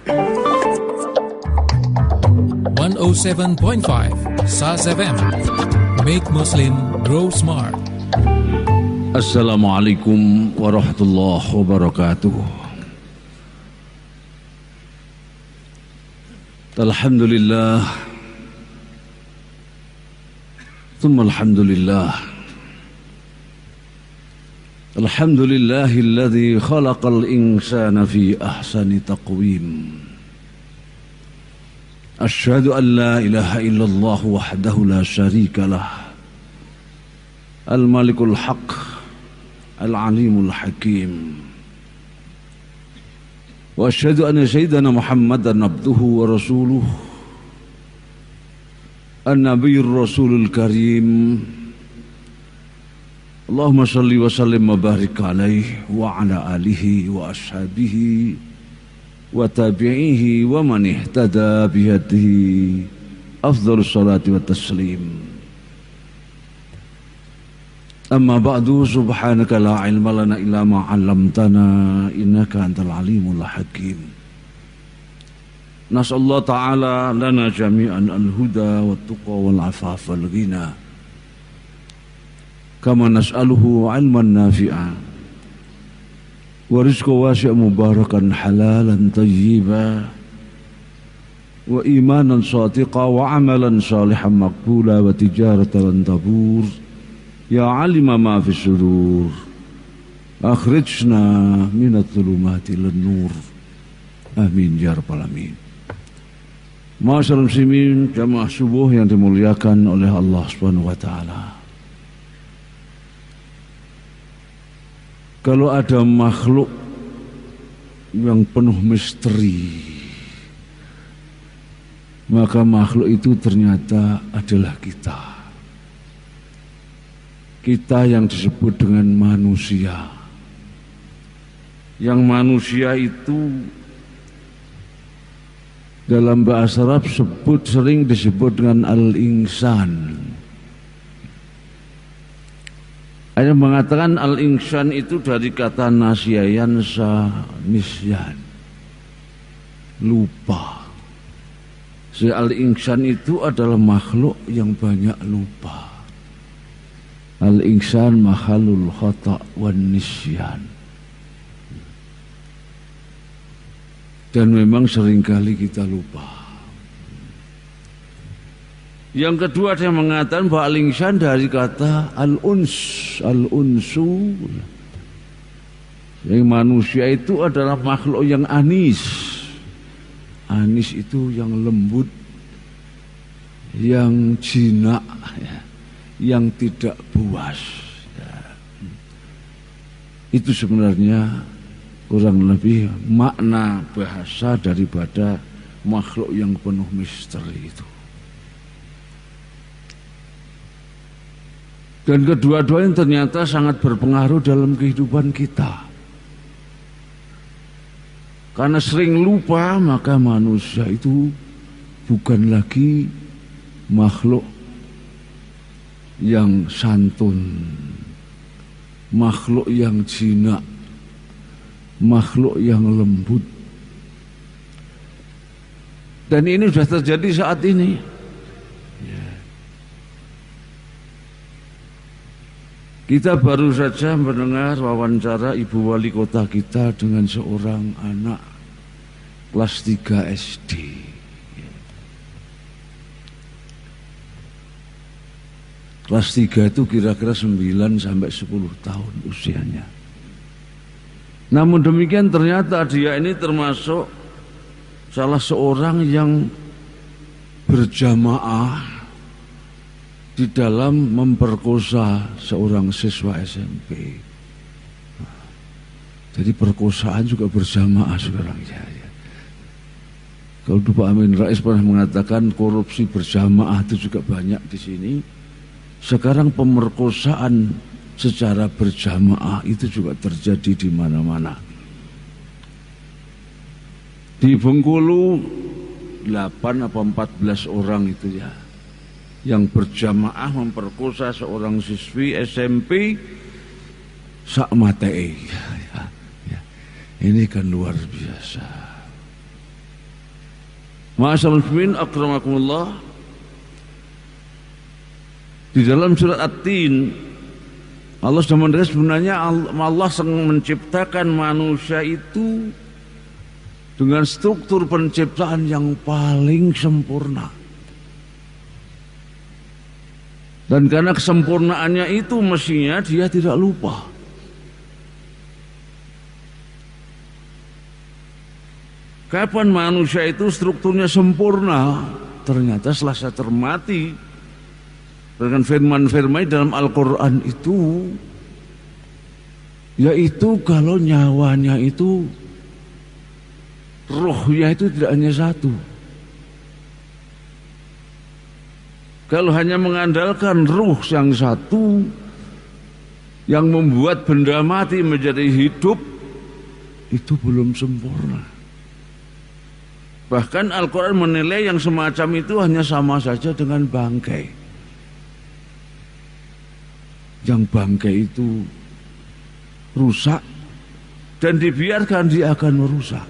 107.5 SAS FM. Make Muslim grow smart. Assalamualaikum warahmatullahi wabarakatuh. Alhamdulillah, thumma alhamdulillah. Alhamdulillahilladzi khalaqal insana fi ahsani taqwim. Asyhadu an la ilaha illallah wahdahu la syarika lah. Al-Malikul Haq, Al-Alimul Hakim. Wa asyhadu anna sayyidana Muhammadan abduhu wa rasuluh. An-Nabiyyur Rasulul Karim. Allahumma salli wa sallim wa barik alaihi wa ala alihi wa ashabihi wa tabi'ihi wa man ihtada bihadihi afdhalus salati wa taslim. Amma ba'du, subhanaka la ilma lana illa ma 'allamtana innaka antal alimul hakim. Nas'allahu ta'ala lana jami'an al-huda wat tuqa wal 'afafa wal ghina. Kama nas'aluhu 'ilman nafi'a wa rizqan wasi'an mubarakan halalan tayyiban wa imanan shatiqa wa 'amalan salihan maqbula wa tijaratan tabur. Ya alima ma fi sudur, akhrijna minat dhulumati ilan nur. Amin ya rabbal alamin. Ma'asyiral muslimin, jamaah subuh yang dimuliakan oleh Allah Subhanahu wa taala. Kalau ada makhluk yang penuh misteri, maka makhluk itu ternyata adalah kita. Kita yang disebut dengan manusia. Yang manusia itu dalam bahasa Arab sering disebut dengan al-insan. Ada mengatakan al-insan itu dari kata nasyayan nisyan, lupa. Al-insan itu adalah makhluk yang banyak lupa. Al-insan mahalul khata' wan nisyan. Dan memang seringkali kita lupa. Yang kedua dia mengatakan bahwa al-insan dari kata al-unsu. Yang manusia itu adalah makhluk yang anis. Anis itu yang lembut, yang jinak, ya, yang tidak buas, ya. Itu sebenarnya kurang lebih makna bahasa daripada makhluk yang penuh misteri itu. Dan kedua-duanya ternyata sangat berpengaruh dalam kehidupan kita. Karena sering lupa, maka manusia itu bukan lagi makhluk yang santun, makhluk yang jinak, makhluk yang lembut. Dan ini sudah terjadi saat ini. Kita baru saja mendengar wawancara ibu wali kota kita dengan seorang anak kelas 3 SD. Kelas 3 itu kira-kira 9 sampai 10 tahun usianya. Namun demikian ternyata dia ini termasuk salah seorang yang berjamaah di dalam memperkosa seorang siswa SMP. Jadi perkosaan juga berjamaah sekarang ya. Kalau Pak Amin Rais pernah mengatakan korupsi berjamaah itu juga banyak di sini. Sekarang pemerkosaan secara berjamaah itu juga terjadi di mana-mana. Di Bengkulu 8 atau 14 orang itu ya, yang berjamaah memperkosa seorang siswi SMP sak matei. Ya. Ini kan luar biasa. Ma'asyiral muslimin akramakumullah, di dalam surat At-Tin Allah sudah menegaskan sebenarnya Allah menciptakan manusia itu dengan struktur penciptaan yang paling sempurna. Dan karena kesempurnaannya itu mestinya dia tidak lupa. Kapan manusia itu strukturnya sempurna? Ternyata setelah saya cermati dengan firman-firman dalam Al-Quran itu, yaitu kalau nyawanya itu, rohnya itu tidak hanya satu. Kalau hanya mengandalkan ruh yang satu yang membuat benda mati menjadi hidup, itu belum sempurna. Bahkan Al-Quran menilai yang semacam itu hanya sama saja dengan bangkai. Yang bangkai itu rusak dan dibiarkan dia akan merusak.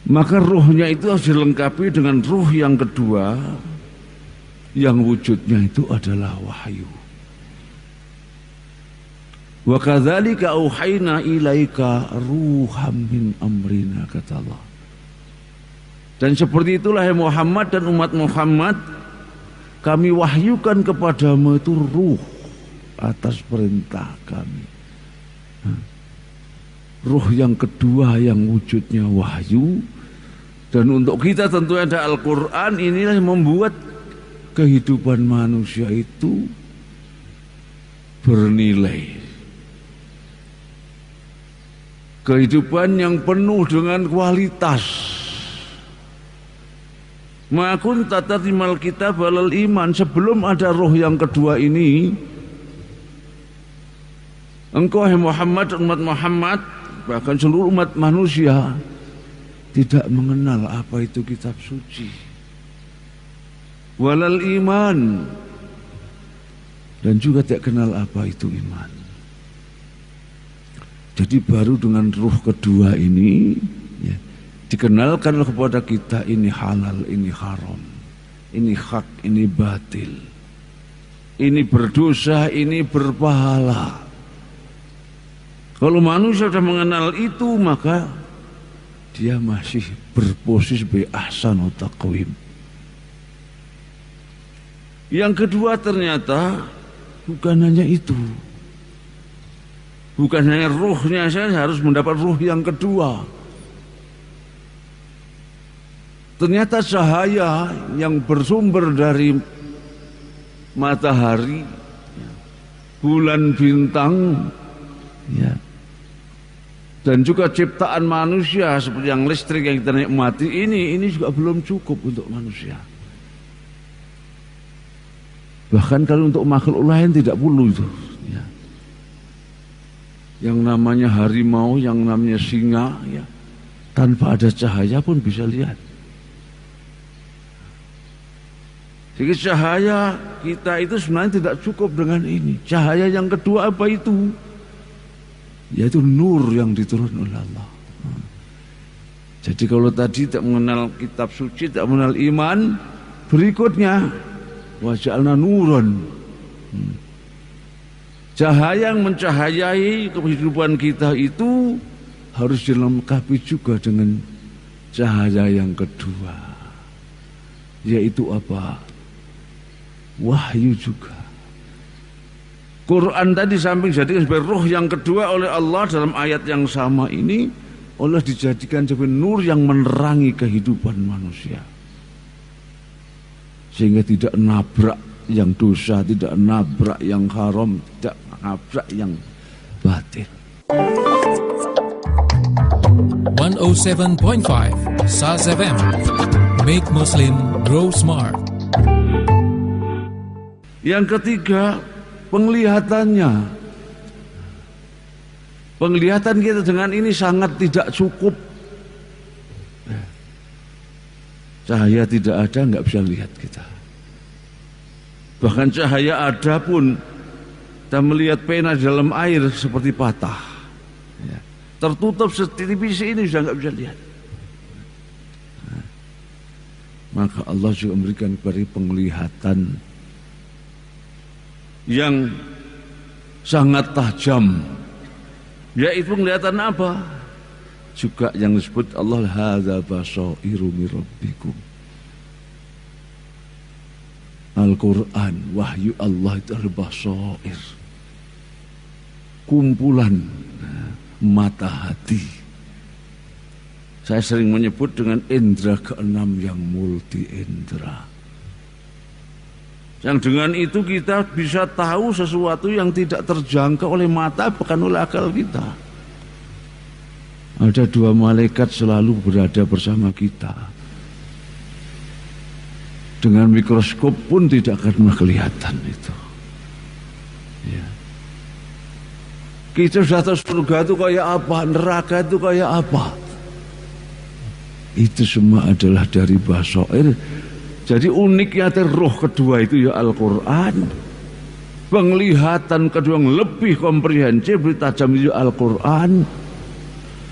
Maka ruhnya itu harus dilengkapi dengan ruh yang kedua, yang wujudnya itu adalah wahyu. Wa kadzalika auhayna ilaika ruham min amrina, kata Allah. Dan seperti itulah ya Muhammad dan umat Muhammad, kami wahyukan kepadamu itu ruh atas perintah kami. Ruh yang kedua yang wujudnya wahyu. Dan untuk kita tentu ada Al-Quran, inilah yang membuat kehidupan manusia itu bernilai. Kehidupan yang penuh dengan kualitas. Ma kunta tadrimal kitab walal iman, sebelum ada roh yang kedua ini, engkau Muhammad, umat Muhammad, bahkan seluruh umat manusia tidak mengenal apa itu kitab suci, walal iman, dan juga tidak kenal apa itu iman. Jadi baru dengan ruh kedua ini ya, dikenalkan kepada kita ini halal, ini haram, ini hak, ini batil, ini berdosa, ini berpahala. Kalau manusia sudah mengenal itu, maka dia masih berposisi bi ahsanu taqwim. Yang kedua ternyata bukan hanya itu. Bukan hanya ruhnya, saya harus mendapat ruh yang kedua. Ternyata cahaya yang bersumber dari matahari, bulan, bintang, ya, dan juga ciptaan manusia seperti yang listrik yang kita nikmati ini juga belum cukup untuk manusia. Bahkan kalau untuk makhluk lain tidak perlu itu. Ya. Yang namanya harimau, yang namanya singa, ya, tanpa ada cahaya pun bisa lihat. Jadi cahaya kita itu sebenarnya tidak cukup dengan ini. Cahaya yang kedua apa itu? Yaitu nur yang diturunkan oleh Allah. Jadi kalau tadi tak mengenal kitab suci, tak mengenal iman, berikutnya waja'alna nuron. Cahaya yang mencahayai kehidupan kita itu harus dilengkapi juga dengan cahaya yang kedua. Yaitu apa? Wahyu juga. Quran tadi samping dijadikan sebagai ruh yang kedua oleh Allah dalam ayat yang sama ini, Allah dijadikan sebagai nur yang menerangi kehidupan manusia. Sehingga tidak nabrak yang dosa, tidak nabrak yang haram, tidak nabrak yang batil. 107.5 SARS FM. Make Muslim grow smart. Yang ketiga, penglihatannya. Penglihatan kita dengan ini sangat tidak cukup. Cahaya tidak ada, nggak bisa lihat kita. Bahkan cahaya ada pun, kita melihat pena di dalam air seperti patah. Ya. Tertutup setipis ini sudah nggak bisa lihat. maka Allah juga memberikan kepada penglihatan yang sangat tajam, yaitu penglihatan apa? Juga yang disebut Allah hadza basairu mir rabbikum. Al-Quran, wahyu Allah itu al-basair, kumpulan mata hati. Saya sering menyebut dengan indera keenam yang multi indera. Yang dengan itu kita bisa tahu sesuatu yang tidak terjangkau oleh mata, bahkan oleh akal kita. Ada dua malaikat selalu berada bersama kita. Dengan mikroskop pun tidak akan kelihatan itu. Ya. Kita sudah tahu surga itu kayak apa, neraka itu kayak apa. Itu semua adalah dari basair. Jadi uniknya roh kedua itu ya Al-Quran. Penglihatan kedua yang lebih komprehensif, lebih tajam itu Al-Quran.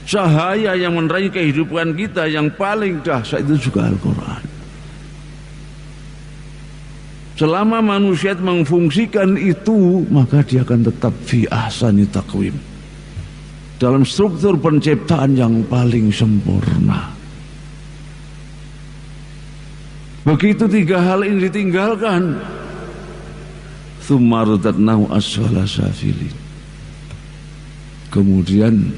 Cahaya yang menerangi kehidupan kita yang paling dahsyat itu juga Al-Quran. Selama manusia mengfungsikan itu, maka dia akan tetap fi ahsani taqwim, dalam struktur penciptaan yang paling sempurna. Begitu tiga hal ini ditinggalkan, tsumma radadnahu asfala safilin, kemudian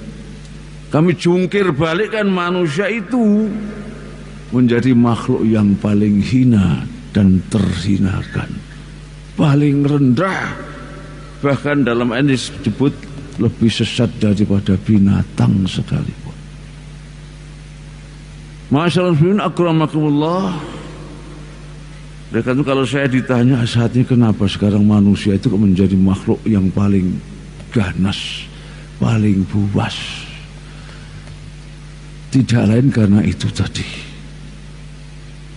kami jungkir balikkan manusia itu menjadi makhluk yang paling hina dan terhinakan, paling rendah, bahkan dalam ini disebut lebih sesat daripada binatang sekalipun. Masyaallah muslimin akramakumullah. Itu kalau saya ditanya saat ini kenapa sekarang manusia itu menjadi makhluk yang paling ganas, paling buas, tidak lain karena itu tadi.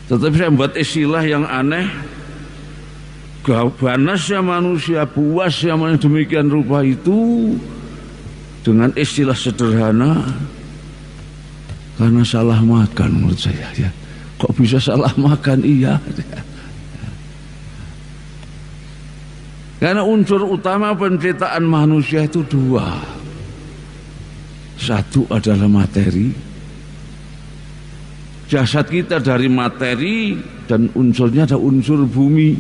Tetapi saya membuat istilah yang aneh, ganasnya manusia, buasnya manusia demikian rupa itu, dengan istilah sederhana, karena salah makan menurut saya. Ya. Kok bisa salah makan? Iya. Karena unsur utama penciptaan manusia itu dua. Satu adalah materi. Jasad kita dari materi dan unsurnya ada unsur bumi.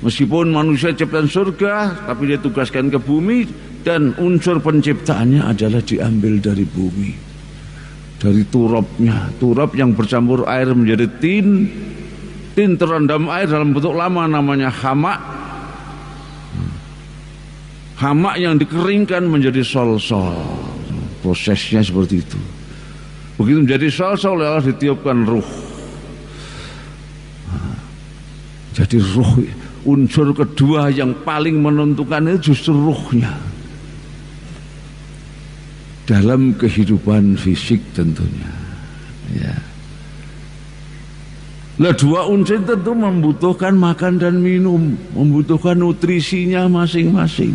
Meskipun manusia ciptaan surga, tapi dia tugaskan ke bumi, dan unsur penciptaannya adalah diambil dari bumi, dari turabnya. Turab yang bercampur air menjadi tin terendam air dalam bentuk lama namanya hamak. Hamak yang dikeringkan menjadi sol-sol. Prosesnya seperti itu. Begitu menjadi sol-sol, Allah ditiupkan ruh. Jadi ruh, unsur kedua yang paling menentukan itu justru ruhnya. Dalam kehidupan fisik tentunya. Ya. Nah, dua unsur tentu membutuhkan makan dan minum, membutuhkan nutrisinya masing-masing.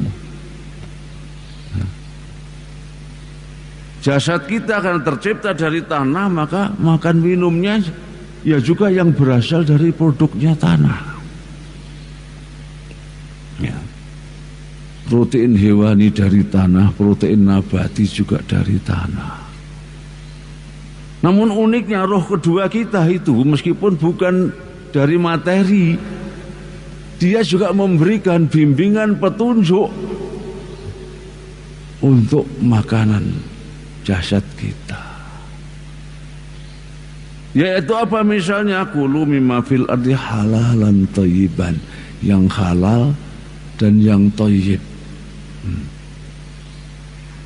Jasad kita akan tercipta dari tanah, maka makan minumnya ya juga yang berasal dari produknya tanah. Ya. Protein hewani dari tanah, protein nabati juga dari tanah. Namun uniknya roh kedua kita itu meskipun bukan dari materi, dia juga memberikan bimbingan petunjuk untuk makanan jasad kita. Yaitu apa? Misalnya kulu mimma fil ardi halalan thayyiban, yang halal dan yang thayyib.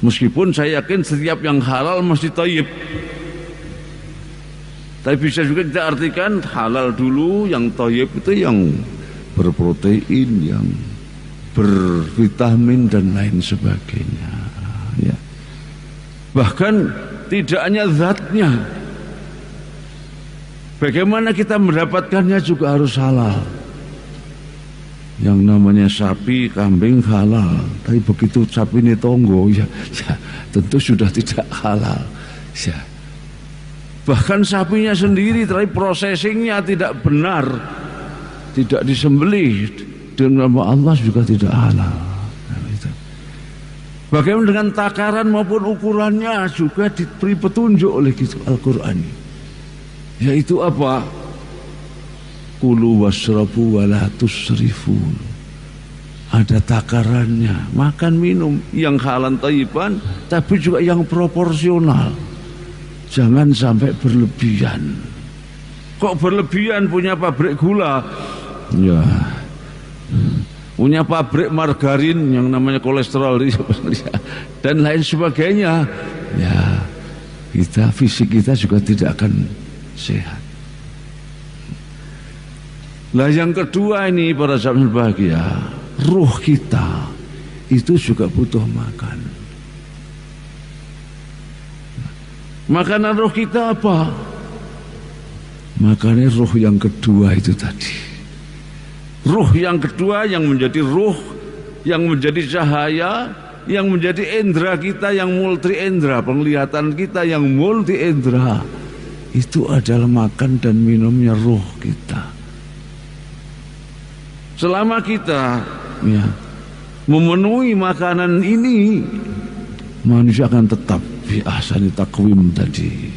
Meskipun saya yakin setiap yang halal mesti thayyib, tapi bisa juga kita artikan halal dulu, yang thayyib itu yang berprotein, yang bervitamin dan lain sebagainya. Ya. Bahkan tidak hanya zatnya, bagaimana kita mendapatkannya juga harus halal. Yang namanya sapi, kambing halal, tapi begitu sapi ini tonggo, ya tentu sudah tidak halal. Ya. Bahkan sapinya sendiri tapi processingnya tidak benar, tidak disembelih dengan nama Allah juga tidak halal. Bagaimana dengan takaran maupun ukurannya juga diberi petunjuk oleh Al-Quran, yaitu apa? Kulu wasrabu wala tusrifu. Ada takarannya, makan minum yang halal thayyiban tapi juga yang proporsional. Jangan sampai berlebihan. Kok berlebihan? Punya pabrik gula, ya, punya pabrik margarin yang namanya kolesterol dan lain sebagainya, ya, fisik kita juga tidak akan sehat. Lah yang kedua ini para sahabat bahagia, ruh kita itu juga butuh makan. Makanan roh kita apa? Makanya ruh yang kedua itu tadi. Ruh yang kedua yang menjadi ruh, yang menjadi cahaya, yang menjadi indera kita yang multi indera, penglihatan kita yang multi indera, itu adalah makan dan minumnya ruh kita. Selama kita ya, memenuhi makanan ini, manusia akan tetap bi ahsani taqwim tadi.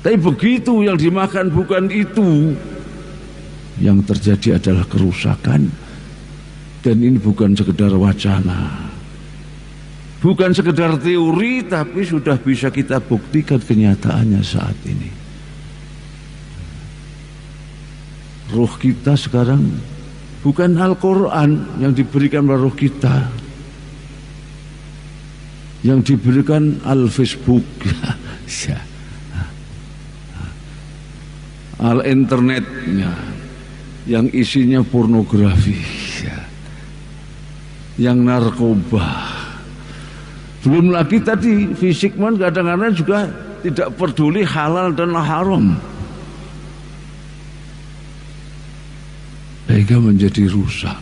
Tapi begitu yang dimakan bukan itu, yang terjadi adalah kerusakan. Dan ini bukan sekedar wacana, bukan sekedar teori, tapi sudah bisa kita buktikan kenyataannya saat ini. Ruh kita sekarang bukan Al-Quran yang diberikan pada ruh kita, yang diberikan Al-Facebook, ya, Al-Internet, ya, yang isinya pornografi, ya, yang narkoba. Belum lagi tadi fisik man kadang-kadang juga tidak peduli halal dan haram, sehingga menjadi rusak.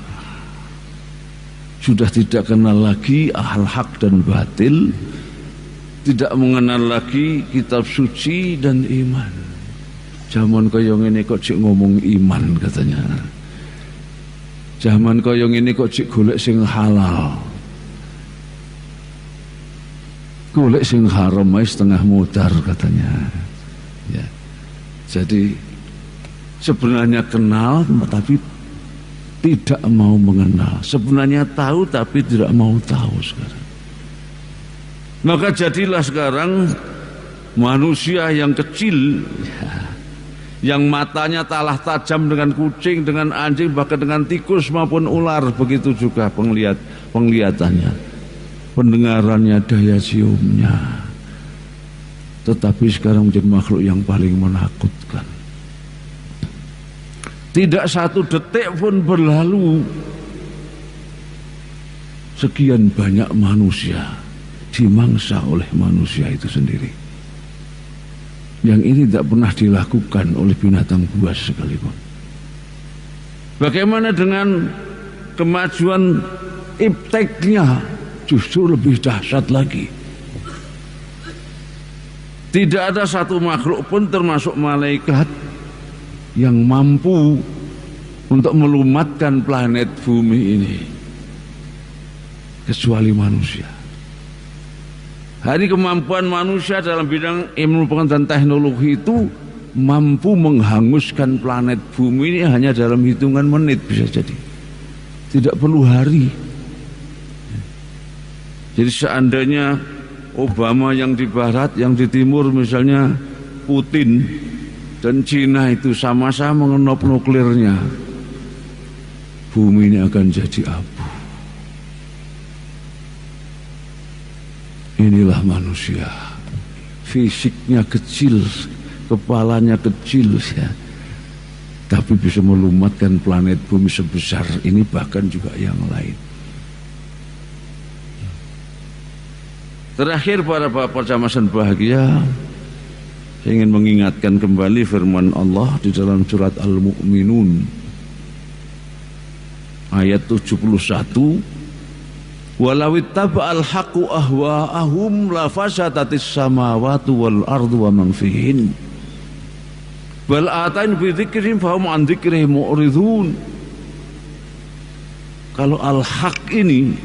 Sudah tidak kenal lagi hak dan batil, tidak mengenal lagi kitab suci dan iman. Zaman koyong ini kok cik ngomong iman katanya. Zaman koyong ini kok cik golek sing halal, golek sing haram setengah mudar katanya. Ya. Jadi sebenarnya kenal tapi tidak mau mengenal, sebenarnya tahu tapi tidak mau tahu sekarang. Maka jadilah sekarang manusia yang kecil, ya, yang matanya talah tajam dengan kucing, dengan anjing, bahkan dengan tikus maupun ular, begitu juga penglihatannya, pendengarannya, daya ciumnya, tetapi sekarang menjadi makhluk yang paling menakutkan. Tidak satu detik pun berlalu sekian banyak manusia dimangsa oleh manusia itu sendiri. Yang ini tidak pernah dilakukan oleh binatang buas sekalipun. Bagaimana dengan kemajuan ipteknya? Justru lebih dahsyat lagi. Tidak ada satu makhluk pun termasuk malaikat yang mampu untuk melumatkan planet bumi ini kecuali manusia. Hari kemampuan manusia dalam bidang ilmu pengetahuan dan teknologi itu mampu menghanguskan planet bumi ini hanya dalam hitungan menit, bisa jadi tidak perlu hari. Jadi seandainya Obama yang di barat, yang di timur misalnya Putin dan Cina itu sama-sama mengenop nuklirnya, bumi ini akan jadi abu. Inilah manusia, fisiknya kecil, kepalanya kecil, ya, tapi bisa melumatkan planet bumi sebesar ini, bahkan juga yang lain. Terakhir para bapak jamaah bahagia, saya ingin mengingatkan kembali firman Allah di dalam surat Al-Mu'minun ayat 71, Walau ittaba'al haqqu ahwa'ahum la fasadatis samawati wal ardu wa man fihin. Bal atain bi dzikrihim fahum an dzikrihim mu'ridun. Kalau al-haq ini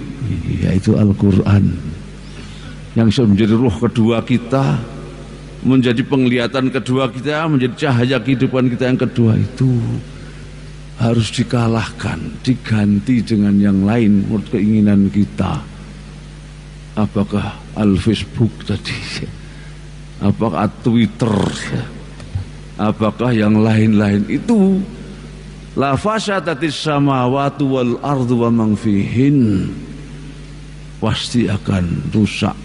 yaitu Al-Qur'an yang sudah menjadi ruh kedua kita, menjadi penglihatan kedua kita, menjadi cahaya kehidupan kita yang kedua, itu harus dikalahkan, diganti dengan yang lain menurut keinginan kita. Apakah al-Facebook tadi, apakah Twitter, apakah yang lain-lain itu. La fasadatis samawati wal ardu wa man fihin, pasti akan rusak,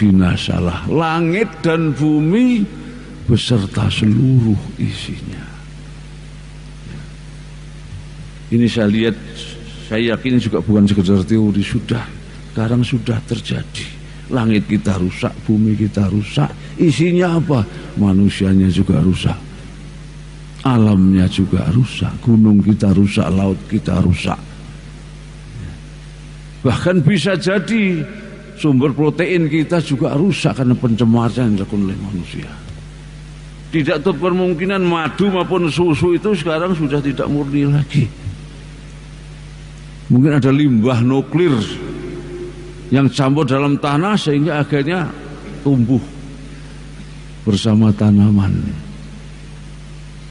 binasalah langit dan bumi beserta seluruh isinya. Ini saya lihat, saya yakin juga bukan sekedar teori, sekarang sudah terjadi. Langit kita rusak, bumi kita rusak, isinya apa? Manusianya juga rusak, alamnya juga rusak, gunung kita rusak, laut kita rusak. Bahkan bisa jadi sumber protein kita juga rusak karena pencemaran yang dilakukan oleh manusia. Tidak terkemungkinan madu maupun susu itu sekarang sudah tidak murni lagi. Mungkin ada limbah nuklir yang campur dalam tanah sehingga akhirnya tumbuh bersama tanaman.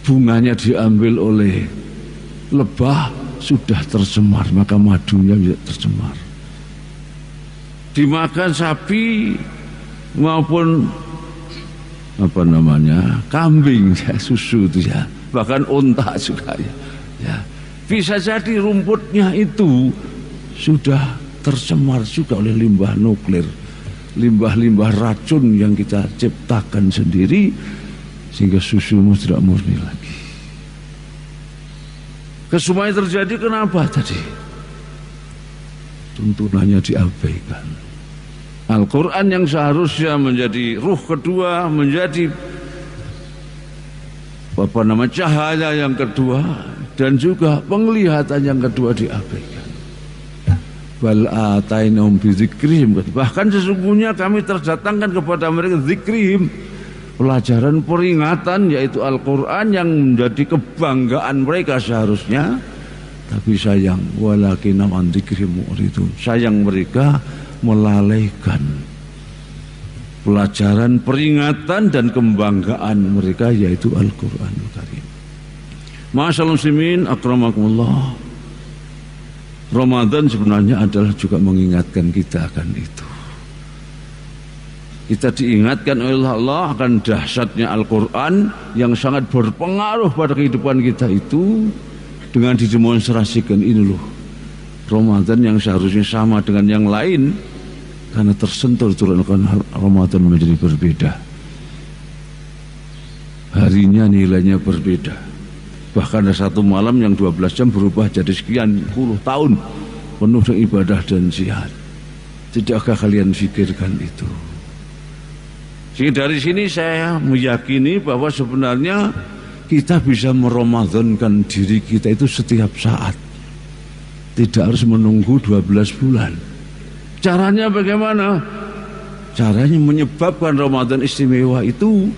Bunganya diambil oleh lebah, sudah tercemar, maka madunya bisa tercemar. Dimakan sapi maupun kambing, ya, susu itu ya, bahkan unta juga ya. Bisa jadi rumputnya itu sudah tercemar juga oleh limbah nuklir, limbah-limbah racun yang kita ciptakan sendiri, sehingga susumu tidak murni lagi. Kesemuanya terjadi kenapa tadi? Tuntunannya diabaikan. Al-Quran yang seharusnya menjadi ruh kedua, menjadi cahaya yang kedua, dan juga penglihatan yang kedua diabaikan. Bal atainahum bi dzikrihim, bahkan sesungguhnya kami terdatangkan kepada mereka dzikrihim, pelajaran peringatan, yaitu Al-Quran yang menjadi kebanggaan mereka seharusnya. Tapi sayang, walakinam an dzikrihim mu'ridun, sayang mereka melalaikan pelajaran peringatan dan kebanggaan mereka, yaitu Al-Quranul Karim. Ma'asyiral muslimin akramakumullah, Ramadan sebenarnya adalah juga mengingatkan kita akan itu. Kita diingatkan oleh Allah akan dahsyatnya Al-Quran yang sangat berpengaruh pada kehidupan kita itu, dengan didemonstrasikan ini loh, Ramadan yang seharusnya sama dengan yang lain, karena tersentuh turunkan Ramadan menjadi berbeda. Harinya nilainya berbeda. Bahkan ada satu malam yang 12 jam berubah jadi sekian puluh tahun penuh dengan ibadah dan jihad. Tidakkah kalian pikirkan itu? Sehingga dari sini saya meyakini bahwa sebenarnya kita bisa meramadankan diri kita itu setiap saat. Tidak harus menunggu 12 bulan. Caranya bagaimana? Caranya menyebabkan Ramadan istimewa itu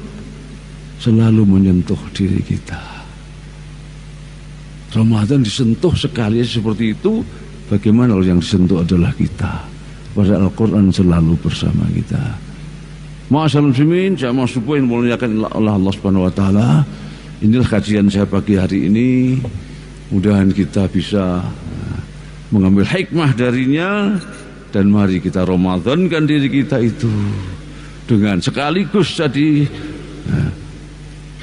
selalu menyentuh diri kita. Ramadan disentuh sekali seperti itu, bagaimana kalau yang disentuh adalah kita? Padahal Al-Quran selalu bersama kita. Ma'asyiral muslimin, jamaah subuh yang dimuliakan oleh Allah Subhanahu wa taala. Inilah kajian saya pagi hari ini. Mudah-mudahan kita bisa mengambil hikmah darinya, dan mari kita Ramadankan diri kita itu dengan sekaligus tadi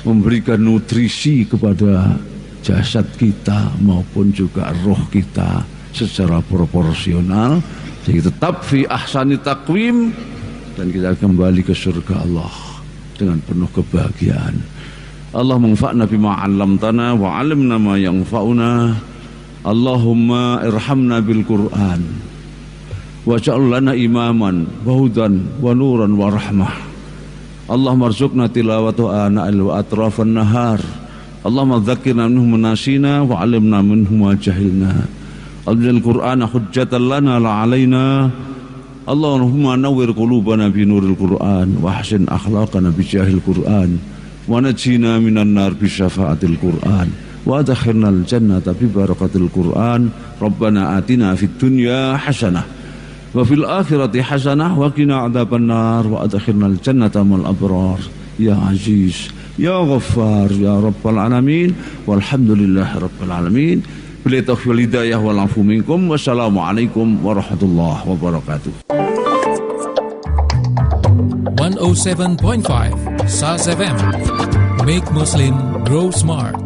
memberikan nutrisi kepada jasad kita maupun juga roh kita secara proporsional, sehingga tetap fi ahsani taqwim, dan kita kembali ke surga Allah dengan penuh kebahagiaan. Allah manfa'na bima 'allamtana wa 'allimna ma yanfa'una. Allahumma irhamna bil Qur'an waj'al lana imaman wa hudan wa nuran wa rahmah. Allahumma arzuqna tilawatu ana'il wa atrafan nahar. Allahumma dzakkirna minhu ma nasina wa 'allimna minhu ma jahilna. Al Qur'an hujjatan lana la alaina. Allahumma nawwir qulubana bi nuril Qur'an wa ahsin akhlaqana bi jahil Qur'an wa najjina minan nar bi syafaatil Qur'an wa adkhilna al jannata bi barakatil Qur'an. Rabbana atina fid dunya hasanah wa fil akhirati hasanah wa qina adzabannar wa adkhilna al jannata mal abrar ya aziz ya ghaffar ya rabbal alamin walhamdulillahi rabbil alamin. Bila taufiq wal hidayah wal afu minkum. Wassalamualaikum warahmatullahi wabarakatuh. 107.5 SARS FM. Make Muslim grow smart.